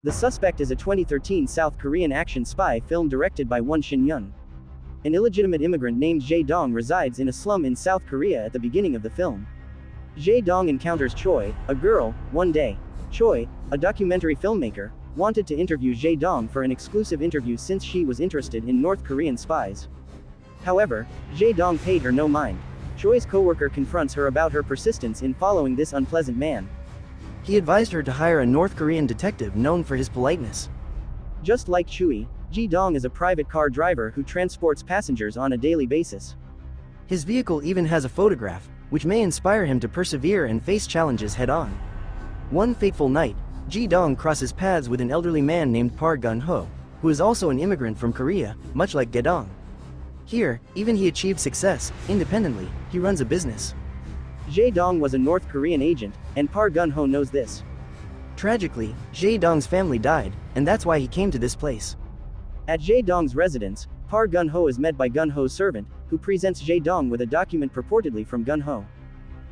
The suspect is a 2013 South Korean action spy film directed by Won Shin-yun. An illegitimate immigrant named Jae-dong resides in a slum in South Korea at the beginning of the film. Jae-dong encounters Choi, a girl, one day. Choi, a documentary filmmaker, wanted to interview Jae-dong for an exclusive interview since she was interested in North Korean spies. However, Jae-dong paid her no mind. Choi's coworker confronts her about her persistence in following this unpleasant man. He advised her to hire a North Korean detective known for his politeness. Just like Chui, Jae-dong is a private car driver who transports passengers on a daily basis. His vehicle even has a photograph, which may inspire him to persevere and face challenges head-on. One fateful night, Jae-dong crosses paths with an elderly man named Park Gun-ho, who is also an immigrant from Korea, much like Jae-dong. Here, even he achieved success. Independently, he runs a business. Jae-dong was a North Korean agent, and Park Gun-ho knows this. Tragically, Jae-dong's family died, and that's why he came to this place. At Jae-dong's residence, Park Gun-ho is met by Gun-ho's servant, who presents Jae-dong with a document purportedly from Gun-ho.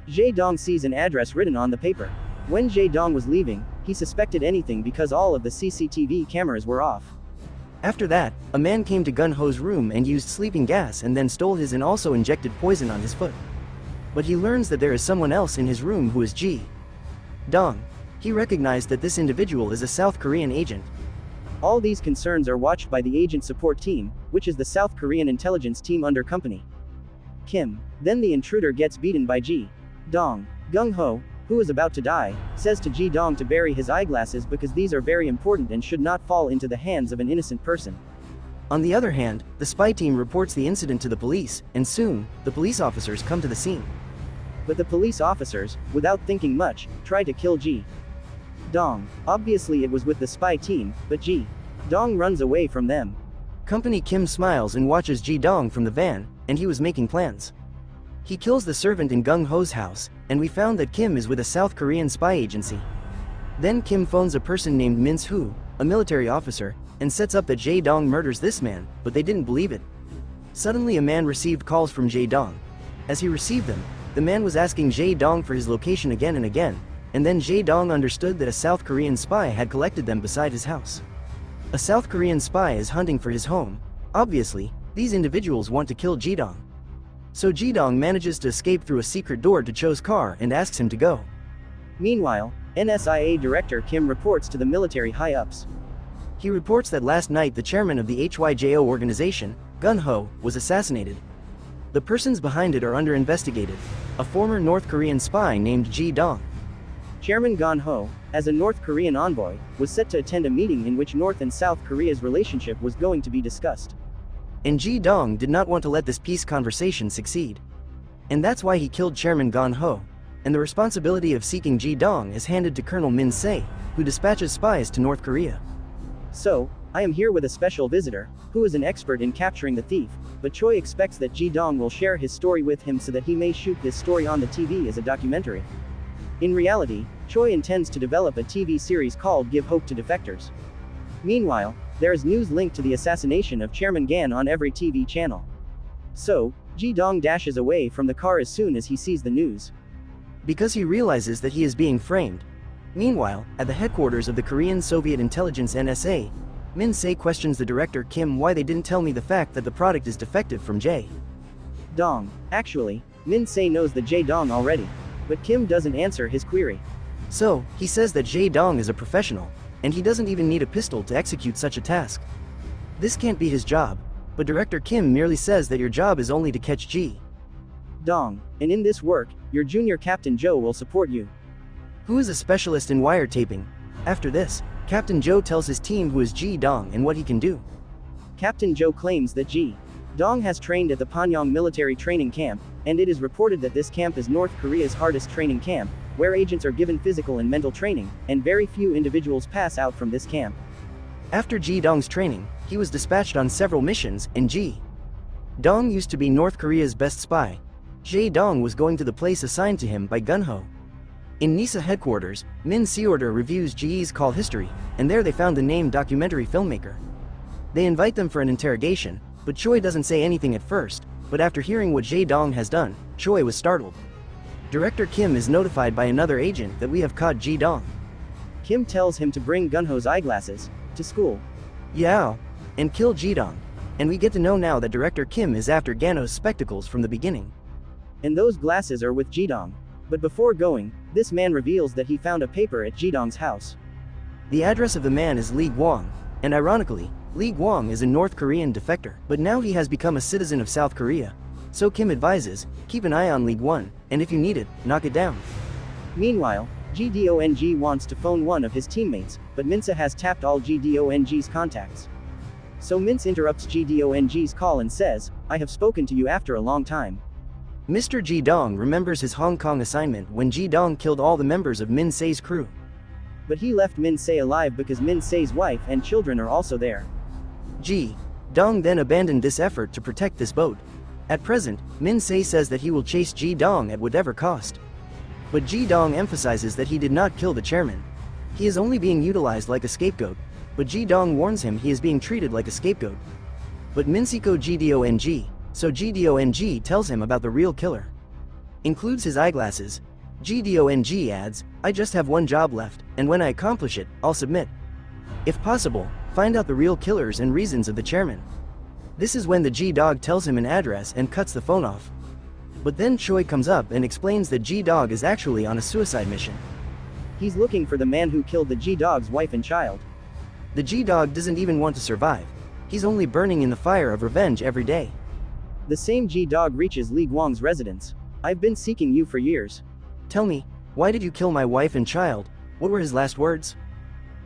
Jae-dong sees an address written on the paper. When Jae-dong was leaving, he suspected anything because all of the CCTV cameras were off. After that, a man came to Gun-ho's room and used sleeping gas and then stole his and also injected poison on his foot. But he learns that there is someone else in his room who is Jae-dong. He recognized that this individual is a South Korean agent. All these concerns are watched by the agent support team, which is the South Korean intelligence team under Company Kim. Then the intruder gets beaten by Jae-dong. Gung-ho, who is about to die, says to Jae-dong to bury his eyeglasses because these are very important and should not fall into the hands of an innocent person. On the other hand, the spy team reports the incident to the police, and soon, the police officers come to the scene. But the police officers, without thinking much, try to kill Jae-dong. Obviously it was with the spy team, but Jae-dong runs away from them. Company Kim smiles and watches Jae-dong from the van, and he was making plans. He kills the servant in Gung-ho's house, and we found that Kim is with a South Korean spy agency. Then Kim phones a person named Min-soo, a military officer, and sets up that Jae-dong murders this man, but they didn't believe it. Suddenly a man received calls from Jae-dong. As he received them, the man was asking Jae-dong for his location again and again, and then Jae-dong understood that a South Korean spy had collected them beside his house. A South Korean spy is hunting for his home. Obviously, these individuals want to kill Jae-dong. So Jae-dong manages to escape through a secret door to Cho's car and asks him to go. Meanwhile, NSIA Director Kim reports to the military high-ups. He reports that last night the chairman of the HYJO organization, Gun-ho, was assassinated. The persons behind it are under investigation, a former North Korean spy named Jae-dong. Chairman Gun-ho, as a North Korean envoy, was set to attend a meeting in which North and South Korea's relationship was going to be discussed. And Jae-dong did not want to let this peace conversation succeed. And that's why he killed Chairman Gun-ho, and the responsibility of seeking Jae-dong is handed to Colonel Min-se, who dispatches spies to North Korea. So, I am here with a special visitor, who is an expert in capturing the thief, but Choi expects that Jae-dong will share his story with him so that he may shoot this story on the TV as a documentary. In reality, Choi intends to develop a TV series called Give Hope to Defectors. Meanwhile, there is news linked to the assassination of Chairman Gan on every TV channel. So, Jae-dong dashes away from the car as soon as he sees the news. Because he realizes that he is being framed. Meanwhile, at the headquarters of the Korean Soviet Intelligence NSA, Min-se questions the director Kim why they didn't tell me the fact that the product is defective from Jae-dong. Actually, Min-se knows the Jae-dong already. But Kim doesn't answer his query. So, he says that Jae-dong is a professional, and he doesn't even need a pistol to execute such a task. This can't be his job, but Director Kim merely says that your job is only to catch Jae-dong, and in this work, your junior Captain Joe will support you. Who is a specialist in wiretaping. After this, Captain Joe tells his team who is Jae-dong and what he can do. Captain Joe claims that Jae-dong has trained at the Panyang military training camp, and it is reported that this camp is North Korea's hardest training camp, where agents are given physical and mental training, and very few individuals pass out from this camp. After Jae-dong's training, he was dispatched on several missions, and Jae-dong used to be North Korea's best spy. Jae-dong was going to the place assigned to him by Gun-ho. In NISA headquarters, Min-se reviews Jae's call history, and there they found the name documentary filmmaker. They invite them for an interrogation, but Choi doesn't say anything at first, but after hearing what Jae-dong has done, Choi was startled. Director Kim is notified by another agent that we have caught Jae-dong. Kim tells him to bring Gunho's eyeglasses to school. Yeah, and kill Ji-dong. And we get to know now that director Kim is after Gano's spectacles from the beginning. And those glasses are with Ji-dong. But before going, this man reveals that he found a paper at Ji-dong's house. The address of the man is Lee Gwang, and ironically, Lee Gwang is a North Korean defector, but now he has become a citizen of South Korea. So Kim advises, keep an eye on Lee Gwang, and if you need it, knock it down. Meanwhile, Gdong wants to phone one of his teammates, but Minsa has tapped all Gdong's contacts. So Minsa interrupts Gdong's call and says, I have spoken to you after a long time. Mr. Ji-dong remembers his Hong Kong assignment when Ji-dong killed all the members of Min Se's crew. But he left Min Se alive because Min Se's wife and children are also there. Ji-dong then abandoned this effort to protect this boat. At present, Min Se says that he will chase Ji-dong at whatever cost. But Ji-dong emphasizes that he did not kill the chairman. He is only being utilized like a scapegoat, but Ji-dong warns him he is being treated like a scapegoat. But Minsiko Gdong, so Gdong tells him about the real killer. Includes his eyeglasses. Gdong adds, I just have one job left, and when I accomplish it, I'll submit. If possible, find out the real killers and reasons of the chairman. This is when the G-dog tells him an address and cuts the phone off. But then Choi comes up and explains that G-dog is actually on a suicide mission. He's looking for the man who killed the G-dog's wife and child. The G-dog doesn't even want to survive. He's only burning in the fire of revenge every day. The same G-dog reaches Lee Gwang's residence. I've been seeking you for years. Tell me, why did you kill my wife and child? What were his last words?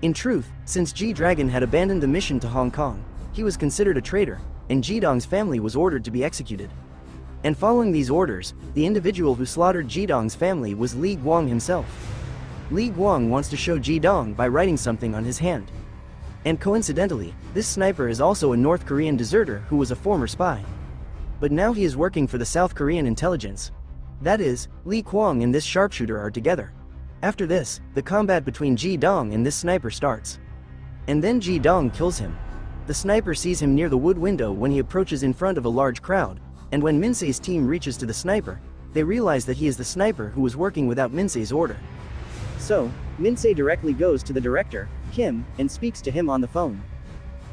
In truth, since G-Dragon had abandoned the mission to Hong Kong, he was considered a traitor, and Ji-dong's family was ordered to be executed. And following these orders, the individual who slaughtered Ji-dong's family was Lee Gwang himself. Lee Gwang wants to show Ji-dong by writing something on his hand. And coincidentally, this sniper is also a North Korean deserter who was a former spy. But now he is working for the South Korean intelligence. That is, Lee Kwang and this sharpshooter are together. After this, the combat between Ji-dong and this sniper starts. And then Ji-dong kills him. The sniper sees him near the wood window when he approaches in front of a large crowd, and when Minse's team reaches to the sniper, they realize that he is the sniper who was working without Minse's order. So, Minse directly goes to the director, Kim, and speaks to him on the phone.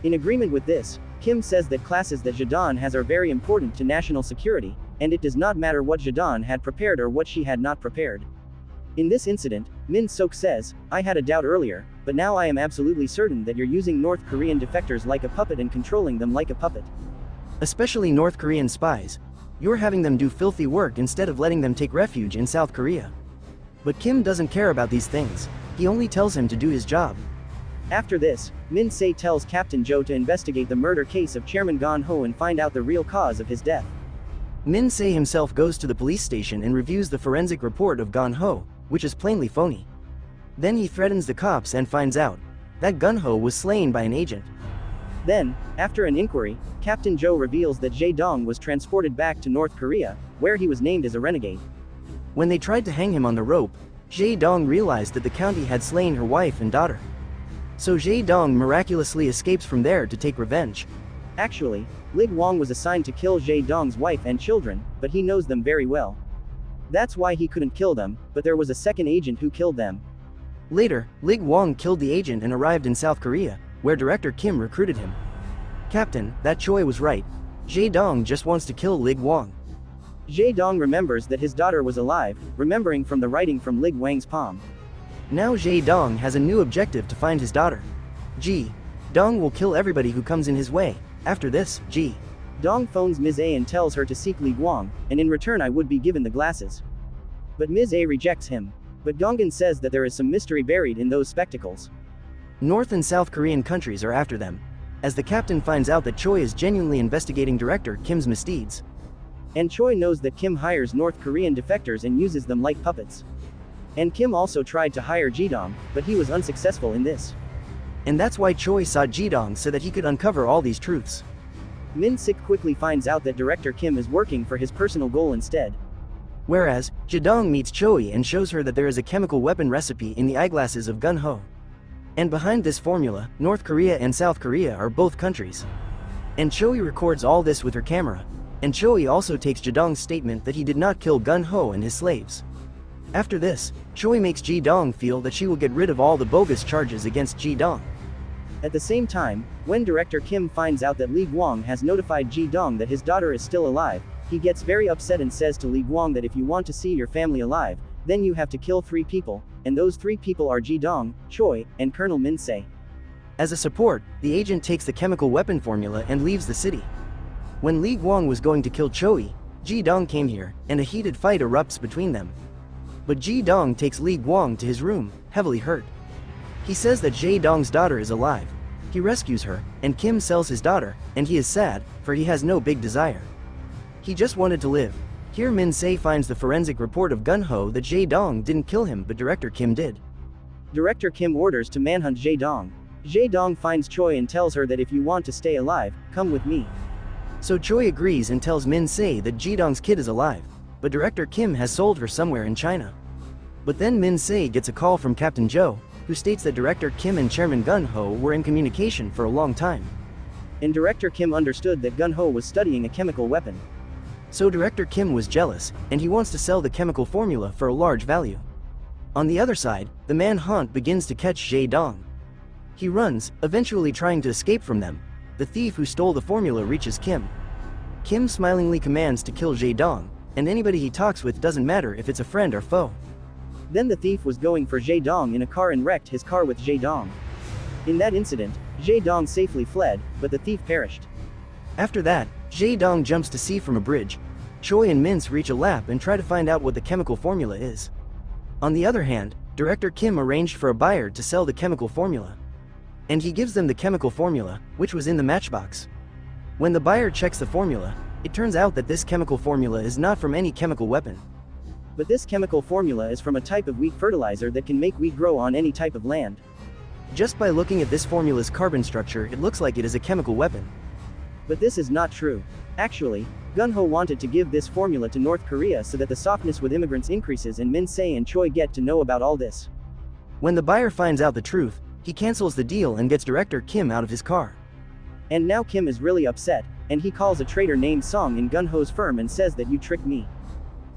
In agreement with this, Kim says that classes that Jadon has are very important to national security, and it does not matter what Jadon had prepared or what she had not prepared. In this incident, Min Sok says, I had a doubt earlier, but now I am absolutely certain that you're using North Korean defectors like a puppet and controlling them like a puppet. Especially North Korean spies. You're having them do filthy work instead of letting them take refuge in South Korea. But Kim doesn't care about these things. He only tells him to do his job. After this, Min Se tells Captain Joe to investigate the murder case of Chairman Gon Ho and find out the real cause of his death. Min Se himself goes to the police station and reviews the forensic report of Gon Ho, which is plainly phony. Then he threatens the cops and finds out that Gon Ho was slain by an agent. Then, after an inquiry, Captain Joe reveals that Jae Dong was transported back to North Korea, where he was named as a renegade. When they tried to hang him on the rope, Jae Dong realized that the county had slain her wife and daughter. So Jae Dong miraculously escapes from there to take revenge. Actually, Lig Wang was assigned to kill Jae Dong's wife and children, but he knows them very well. That's why he couldn't kill them, but there was a second agent who killed them. Later, Lig Wang killed the agent and arrived in South Korea, where Director Kim recruited him. Captain, that Choi was right. Jae Dong just wants to kill Lig Wang. Jae Dong remembers that his daughter was alive, remembering from the writing from Lig Wang's palm. Now Jae Dong has a new objective to find his daughter. Ji Dong will kill everybody who comes in his way. After this, Ji Dong phones Ms. A and tells her to seek Lig Wang, and in return I would be given the glasses. But Ms. A rejects him. But Gongan says that there is some mystery buried in those spectacles. North and South Korean countries are after them, as the captain finds out that Choi is genuinely investigating Director Kim's misdeeds. And Choi knows that Kim hires North Korean defectors and uses them like puppets. And Kim also tried to hire Ji-dong, but he was unsuccessful in this. And that's why Choi sought Ji-dong so that he could uncover all these truths. Min Sik quickly finds out that Director Kim is working for his personal goal instead. Whereas, Ji-dong meets Choi and shows her that there is a chemical weapon recipe in the eyeglasses of Gun Ho. And behind this formula, North Korea and South Korea are both countries. And Choi records all this with her camera. And Choi also takes Ji-dong's statement that he did not kill Gun Ho and his slaves. After this, Choi makes Ji-dong feel that she will get rid of all the bogus charges against Ji-dong. At the same time, when director Kim finds out that Lee Gwang has notified Ji-dong that his daughter is still alive, he gets very upset and says to Lee Gwang that if you want to see your family alive, then you have to kill 3 people, and those 3 people are Ji-dong, Choi, and Colonel Min-se. As a support, the agent takes the chemical weapon formula and leaves the city. When Lee Gwang was going to kill Choi, Ji-dong came here, and a heated fight erupts between them. But Ji-dong takes Lee Gwang to his room, heavily hurt. He says that Jae-dong's daughter is alive. He rescues her, and Kim sells his daughter, and he is sad, for he has no big desire. He just wanted to live. Here Min-se finds the forensic report of Gun-ho that Jae-dong didn't kill him but director Kim did. Director Kim orders to manhunt Jae-dong. Jae-dong finds Choi and tells her that if you want to stay alive, come with me. So Choi agrees and tells Min-se that Jae-dong's kid is alive, but director Kim has sold her somewhere in China. But then Min-se gets a call from Captain Jo, who states that director Kim and Chairman Gun-ho were in communication for a long time. And director Kim understood that Gun-ho was studying a chemical weapon. So director Kim was jealous, and he wants to sell the chemical formula for a large value. On the other side, the manhunt begins to catch Jae-dong. He runs, eventually trying to escape from them. The thief who stole the formula reaches Kim. Kim smilingly commands to kill Jae-dong, and anybody he talks with doesn't matter if it's a friend or foe. Then the thief was going for Jae-dong in a car and wrecked his car with Jae-dong. In that incident, Jae-dong safely fled, but the thief perished. After that, Jae-dong jumps to sea from a bridge. Choi and Mince reach a lab and try to find out what the chemical formula is. On the other hand, director Kim arranged for a buyer to sell the chemical formula. And he gives them the chemical formula, which was in the matchbox. When the buyer checks the formula, it turns out that this chemical formula is not from any chemical weapon. But this chemical formula is from a type of wheat fertilizer that can make wheat grow on any type of land. Just by looking at this formula's carbon structure, it looks like it is a chemical weapon. But this is not true. Actually, Gun-ho wanted to give this formula to North Korea so that the softness with immigrants increases and Min-se and Choi get to know about all this. When the buyer finds out the truth, he cancels the deal and gets director Kim out of his car. And now Kim is really upset, and he calls a traitor named Song in Gun-ho's firm and says that you tricked me.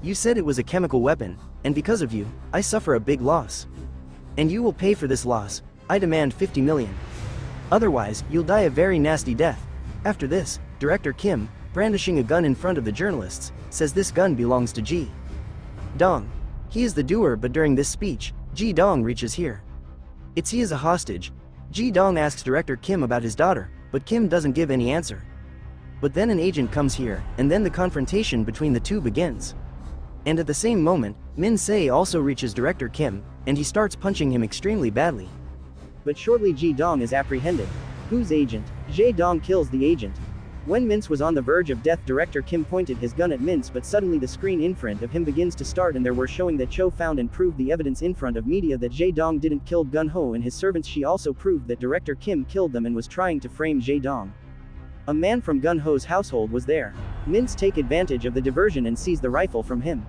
You said it was a chemical weapon, and because of you, I suffer a big loss. And you will pay for this loss. I demand 50 million. Otherwise, you'll die a very nasty death. After this, director Kim, brandishing a gun in front of the journalists, says this gun belongs to Ji-dong. He is the doer, but during this speech, Ji-dong reaches here. It's he is a hostage. Ji-dong asks director Kim about his daughter, but Kim doesn't give any answer. But then an agent comes here, and then the confrontation between the two begins. And at the same moment, Min-se also reaches director Kim, and he starts punching him extremely badly. But shortly Ji-dong is apprehended. Whose agent? Jae-dong kills the agent. When Mince was on the verge of death, director Kim pointed his gun at Mince, but suddenly the screen in front of him begins to start and there were showing that Cho found and proved the evidence in front of media that Jae-dong didn't kill Gun-ho and his servants. She also proved that director Kim killed them and was trying to frame Jae-dong. A man from Gun-ho's household was there. Mince take advantage of the diversion and sees the rifle from him.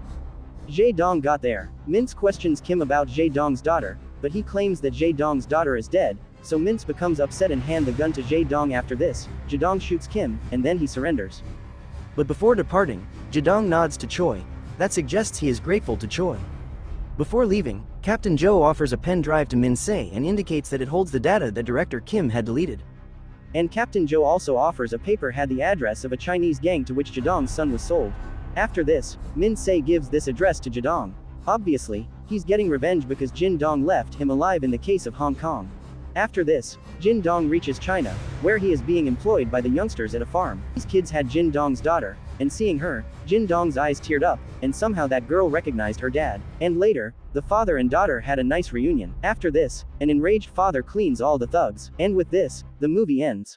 Jae-dong got there. Mince questions Kim about Jae-dong's daughter, but he claims that Jae-dong's daughter is dead, so Mince becomes upset and hand the gun to Jae-dong. After this, Jae-dong shoots Kim, and then he surrenders. But before departing, Jae-dong nods to Choi. That suggests he is grateful to Choi. Before leaving, Captain Jo offers a pen drive to Min-se and indicates that it holds the data that director Kim had deleted. And Captain Jo also offers a paper had the address of a Chinese gang to which Jae-dong's son was sold. After this, Min-se gives this address to Jae-dong. Obviously, he's getting revenge because Jin-dong left him alive in the case of Hong Kong. After this, Jin-dong reaches China, where he is being employed by the youngsters at a farm. These kids had Jin-dong's daughter, and seeing her, Jin-dong's eyes teared up, and somehow that girl recognized her dad. And later, the father and daughter had a nice reunion. After this, an enraged father cleans all the thugs. And with this, the movie ends.